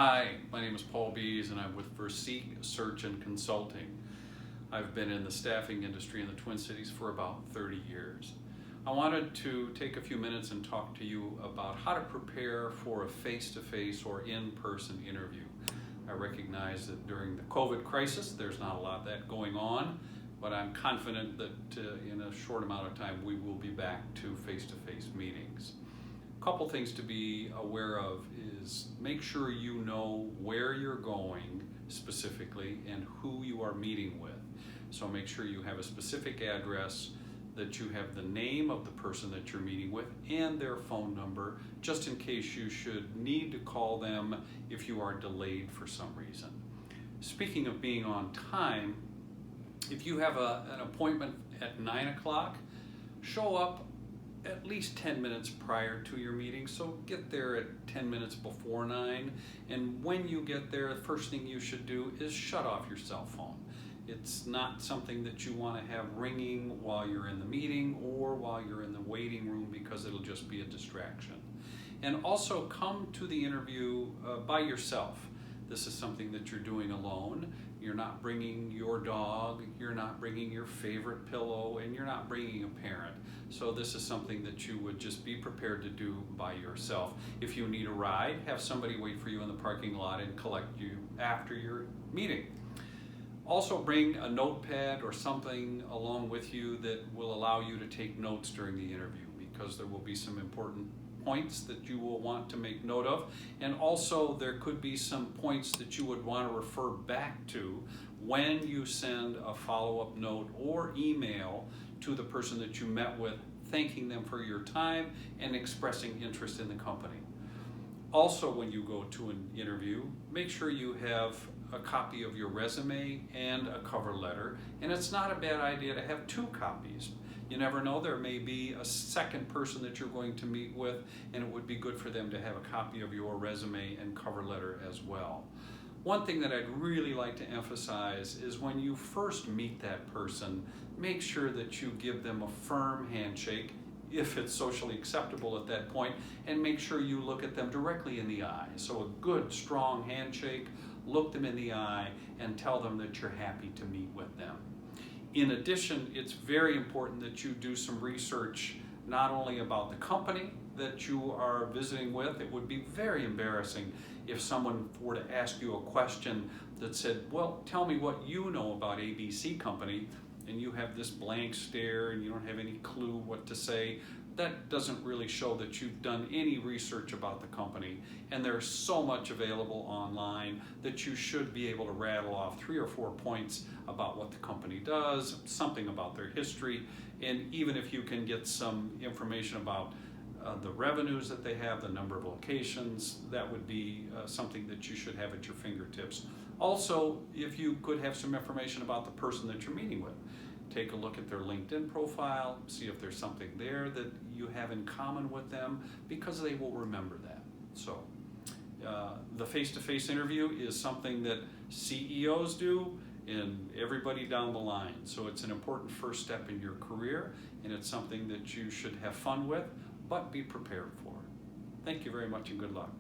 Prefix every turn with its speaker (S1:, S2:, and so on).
S1: Hi, my name is Paul Bees and I'm with Verseek Search and Consulting. I've been in the staffing industry in the Twin Cities for about 30 years. I wanted to take a few minutes and talk to you about how to prepare for a face-to-face or in-person interview. I recognize that during the COVID crisis there's not a lot of that going on, but I'm confident that in a short amount of time we will be back to face-to-face meetings. A couple things to be aware of is make sure you know where you're going specifically and who you are meeting with. So make sure you have a specific address, that you have the name of the person that you're meeting with and their phone number, just in case you should need to call them if you are delayed for some reason. Speaking of being on time, if you have an appointment at 9 o'clock, show up at least 10 minutes prior to your meeting. So get there at 10 minutes before 9. And when you get there, the first thing you should do is shut off your cell phone. It's not something that you want to have ringing while you're in the meeting or while you're in the waiting room, because it'll just be a distraction. And also come to the interview by yourself. This is something that you're doing alone. You're not bringing your dog, you're not bringing your favorite pillow, and you're not bringing a parent. So this is something that you would just be prepared to do by yourself. If you need a ride, have somebody wait for you in the parking lot and collect you after your meeting. Also bring a notepad or something along with you that will allow you to take notes during the interview, because there will be some important points that you will want to make note of, and also there could be some points that you would want to refer back to when you send a follow-up note or email to the person that you met with, thanking them for your time and expressing interest in the company. Also, when you go to an interview, make sure you have a copy of your resume and a cover letter, and it's not a bad idea to have 2 copies. You never know, there may be a second person that you're going to meet with, and it would be good for them to have a copy of your resume and cover letter as well. One thing that I'd really like to emphasize is when you first meet that person, make sure that you give them a firm handshake, if it's socially acceptable at that point, and make sure you look at them directly in the eye. So a good, strong handshake, look them in the eye, and tell them that you're happy to meet with them. In addition, it's very important that you do some research not only about the company that you are visiting with. It would be very embarrassing if someone were to ask you a question that said, well, tell me what you know about ABC Company, and you have this blank stare and you don't have any clue what to say. That doesn't really show that you've done any research about the company. And there's so much available online that you should be able to rattle off 3 or 4 points about what the company does, something about their history, and even if you can get some information about the revenues that they have, the number of locations, that would be something that you should have at your fingertips. Also, if you could have some information about the person that you're meeting with. Take a look at their LinkedIn profile, see if there's something there that you have in common with them, because they will remember that. So the face-to-face interview is something that CEOs do and everybody down the line. So it's an important first step in your career, and it's something that you should have fun with, but be prepared for. Thank you very much and good luck.